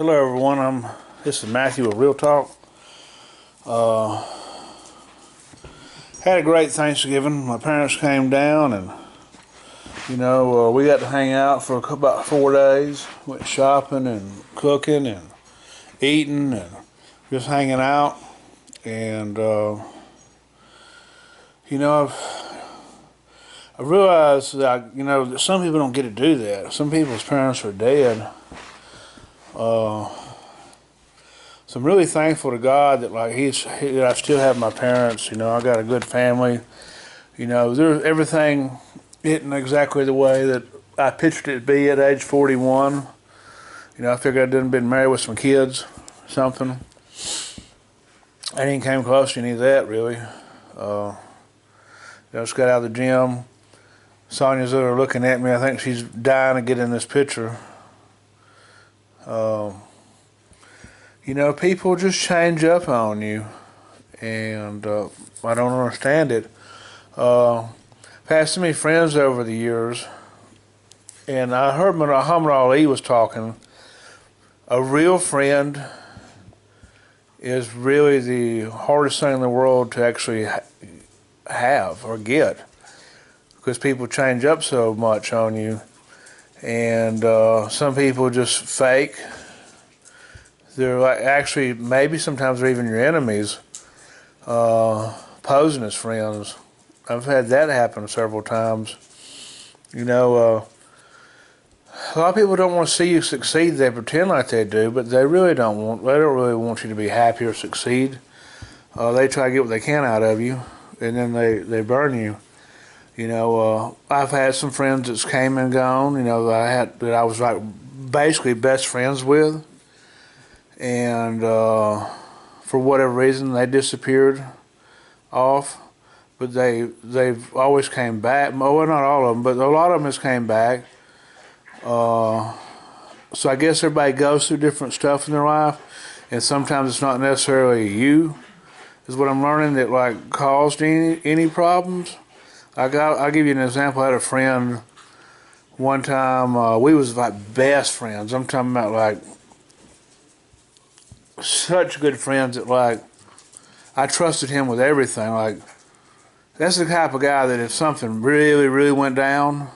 Hello everyone, this is Matthew with Real Talk. Had a great Thanksgiving. My parents came down and we got to hang out for about 4 days. Went shopping and cooking and eating and just hanging out. And I realized that that some people don't get to do that. Some people's parents are dead. So I'm really thankful to God that I still have my parents. I got a good family. Everything isn't exactly the way that I pictured it to be at age 41. I figured I'd been married with some kids, something. I didn't came close to any of that really. Just got out of the gym. Sonia's there looking at me. I think she's dying to get in this picture. People just change up on you, and I don't understand it. I've had so many friends over the years, and I heard Muhammad Ali was talking. A real friend is really the hardest thing in the world to actually have or get, because people change up so much on you, and some people just fake. They're actually, maybe sometimes they're even your enemies, posing as friends. I've had that happen several times. A lot of people don't want to see you succeed. They pretend like they do, but they really don't really want you to be happy or succeed. They try to get what they can out of you, and then they burn you. I've had some friends that's came and gone, that I was like basically best friends with. And for whatever reason, they disappeared off. But they've always came back. Well, not all of them, but a lot of them has came back. So I guess everybody goes through different stuff in their life, and sometimes it's not necessarily you, is what I'm learning, that caused any problems. I'll give you an example. I had a friend one time. We was like best friends. I'm talking about such good friends that I trusted him with everything. That's the type of guy that if something really, really went down,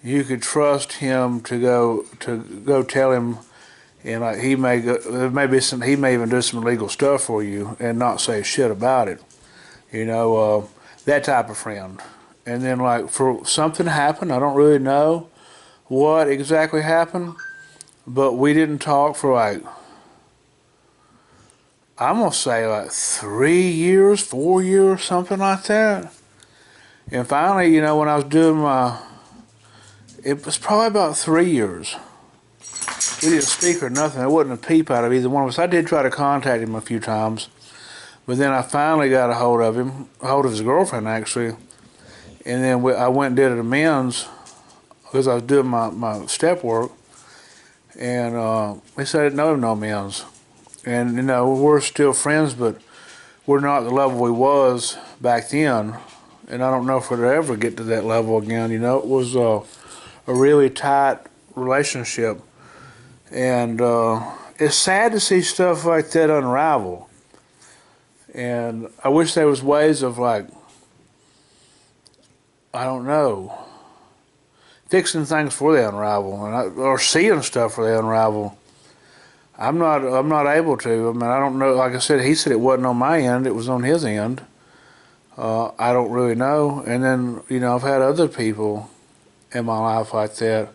you could trust him to go tell him, and he may he may even do some illegal stuff for you and not say shit about it. That type of friend. And then for something happened, I don't really know what exactly happened, but we didn't talk for I'm going to say 3 years, 4 years, something like that. And finally, when I was doing it was probably about 3 years. We didn't speak or nothing. There wasn't a peep out of either one of us. I did try to contact him a few times, but then I finally got a hold of his girlfriend actually. And then I went and did an amends because I was doing my step work. And he said no amends. And we're still friends, but we're not at the level we was back then. And I don't know if we'll ever get to that level again. It was a really tight relationship. And it's sad to see stuff like that unravel. And I wish there was ways of I don't know, fixing things before they unravel, or seeing stuff before they unravel. I'm not able to. I mean, I don't know. Like I said, he said it wasn't on my end; it was on his end. I don't really know. And then I've had other people in my life like that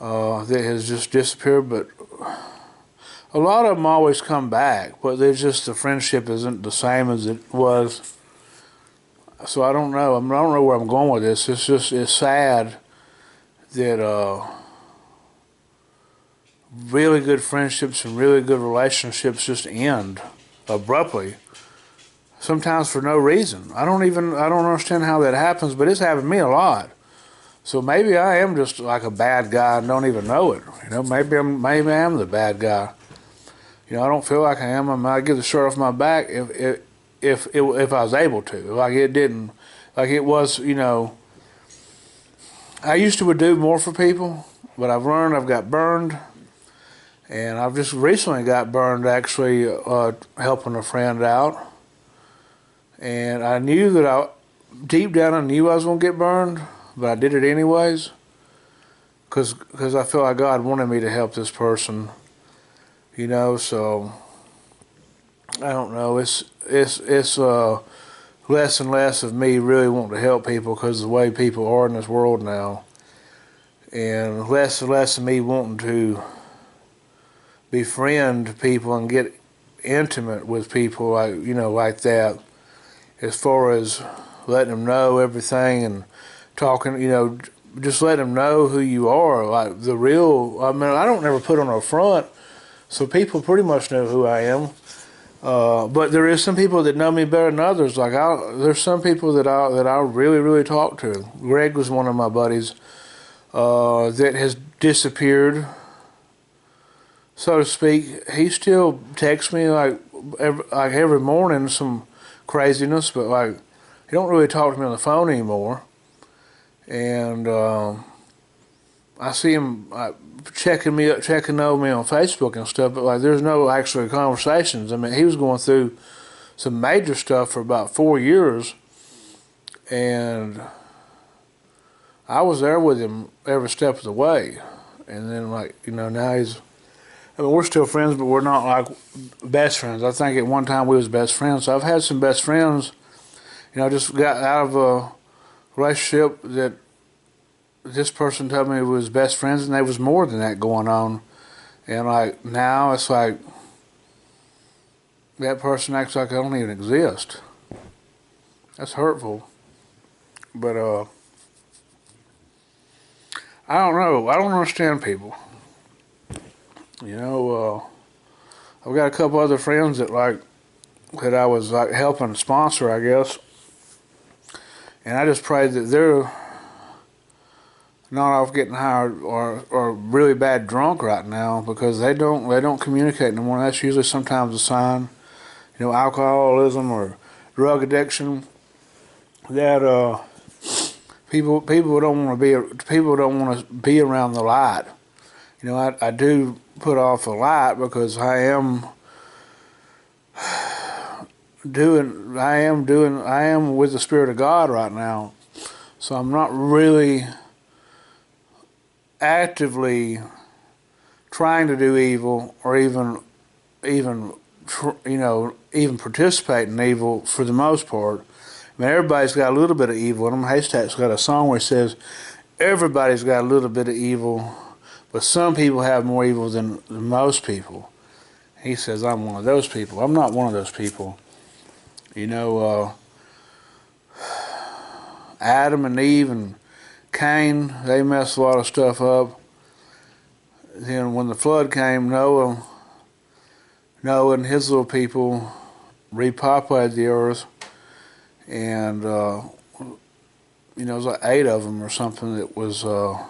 that has just disappeared. But a lot of them always come back, but they're just the friendship isn't the same as it was. So I don't know. I don't know where I'm going with this. It's sad that really good friendships and really good relationships just end abruptly, sometimes for no reason. I don't understand how that happens, but it's happened to me a lot. So maybe I am just like a bad guy and don't even know it. Maybe I am the bad guy. I don't feel like I am. I give the shirt off my back if I was able to. It didn't, it was. I used to do more for people, but I've learned I've got burned. And I've just recently got burned actually helping a friend out. And I knew that deep down I knew I was going to get burned, but I did it anyways. Because I felt like God wanted me to help this person, you know. So I don't know. It's less and less of me really wanting to help people because of the way people are in this world now, and less of me wanting to befriend people and get intimate with people like that. As far as letting them know everything and talking, just let them know who you are, like the real. I mean, I don't ever put on a front, so people pretty much know who I am. But there is some people that know me better than others. Like there's some people that I really really talk to. Greg was one of my buddies that has disappeared, so to speak. He still texts me like every morning some craziness, but like he don't really talk to me on the phone anymore. And I see him checking over me on Facebook and stuff, but like there's no actual conversations. I mean, he was going through some major stuff for about 4 years, and I was there with him every step of the way. And then now we're still friends, but we're not like best friends. I think at one time we was best friends. So I've had some best friends, just got out of a relationship that this person told me was best friends, and there was more than that going on. And like now it's like that person acts like I don't even exist. That's hurtful. But I don't know. I don't understand people. I've got a couple other friends that I was like helping sponsor, I guess. And I just pray that they're not off getting high or really bad drunk right now, because they don't communicate anymore. That's usually sometimes a sign, alcoholism or drug addiction. That people don't want to be around the light. I do put off a light because I am with the Spirit of God right now. So I'm not really actively trying to do evil or even participate in evil for the most part. I mean, everybody's got a little bit of evil. And Haystack's got a song where it says everybody's got a little bit of evil, but some people have more evil than most people. He says, I'm one of those people. I'm not one of those people. Adam and Eve and Cain, they messed a lot of stuff up. Then when the flood came, Noah and his little people repopulated the earth. And, it was like 8 of them or something that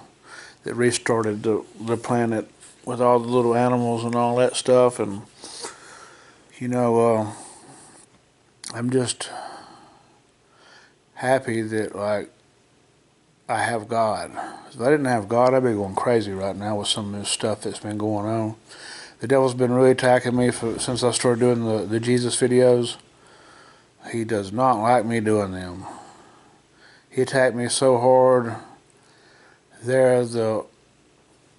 restarted the planet with all the little animals and all that stuff. And, I'm just happy that, I have God. If I didn't have God, I'd be going crazy right now with some of this stuff that's been going on. The devil's been really attacking me since I started doing the Jesus videos. He does not like me doing them. He attacked me so hard there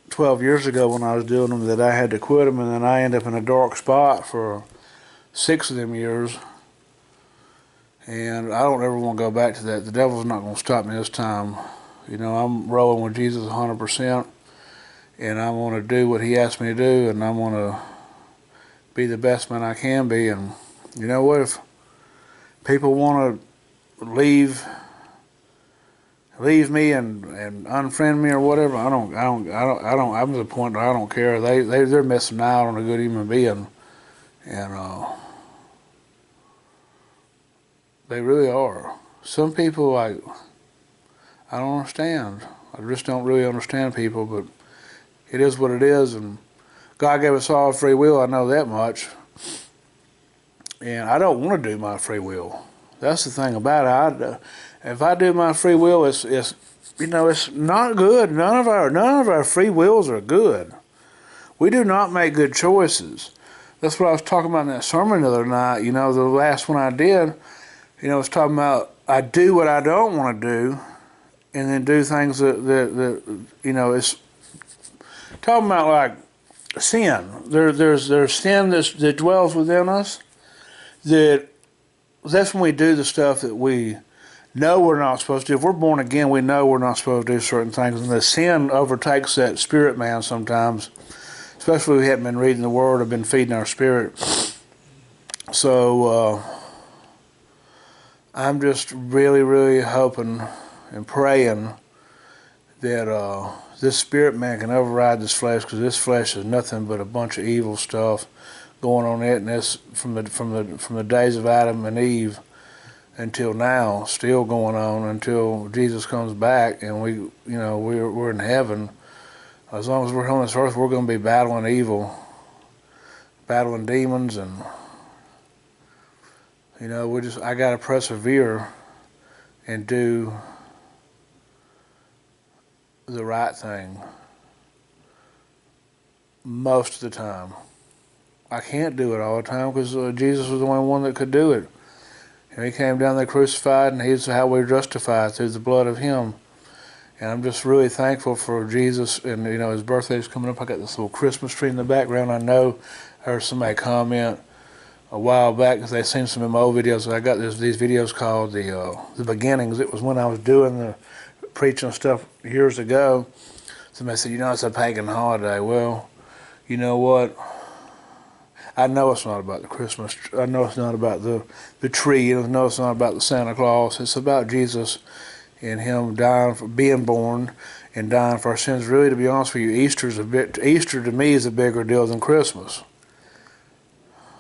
12 years ago when I was doing them that I had to quit them, and then I ended up in a dark spot for 6 of them years. And I don't ever want to go back to that. The devil's not going to stop me this time. I'm rolling with Jesus 100%, and I'm going to do what he asked me to do, and I'm going to be the best man I can be. And you know what? If people want to leave me and unfriend me or whatever, I'm to the point where I don't care. They're missing out on a good human being, and they really are. Some people, I don't understand. I just don't really understand people, but it is what it is, and God gave us all free will, I know that much. And I don't want to do my free will. That's the thing about it. If I do my free will, it's not good. None of our free wills are good. We do not make good choices. That's what I was talking about in that sermon the other night. You know, the last one I did, you know, I was talking about I do what I don't want to do, and then do things that you know, it's talking about like sin. There's sin that dwells within us. That's when we do the stuff that we know we're not supposed to do. If we're born again, we know we're not supposed to do certain things, and the sin overtakes that spirit man sometimes. Especially if we haven't been reading the Word or been feeding our spirit. So I'm just really, really hoping and praying that this spirit man can override this flesh, because this flesh is nothing but a bunch of evil stuff going on in it, and that's from the days of Adam and Eve until now, still going on until Jesus comes back and we're in heaven. As long as we're on this earth, we're going to be battling evil, battling demons, and you know, I got to persevere and do the right thing most of the time. I can't do it all the time because Jesus was the only one that could do it. And he came down there crucified, and he's how we're justified, through the blood of him. And I'm just really thankful for Jesus, and you know, his birthday's coming up. I got this little Christmas tree in the background. I know I heard somebody comment a while back because they seen some of my old videos. I got these videos called the beginnings. It was when I was doing the preaching stuff years ago. Somebody said, you know, it's a pagan holiday. Well, you know what? I know it's not about the Christmas. I know it's not about the tree. I know it's not about the Santa Claus. It's about Jesus and him dying for being born and dying for our sins. Really, to be honest with you, Easter to me is a bigger deal than Christmas,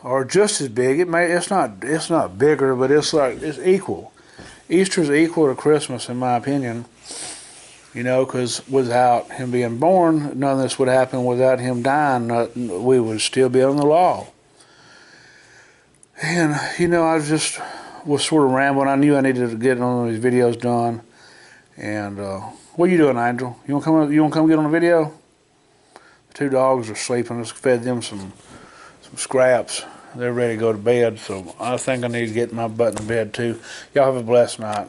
or just as big. It's not bigger, but it's equal. Easter's equal to Christmas, in my opinion. You know, because without him being born, none of this would happen. Without him dying, we would still be on the law. And you know, I was sort of rambling. I knew I needed to get one of these videos done. And what are you doing, Angel? You want to come get on the video? The two dogs are sleeping. I just fed them some scraps. They're ready to go to bed. So I think I need to get my butt in bed too. Y'all have a blessed night.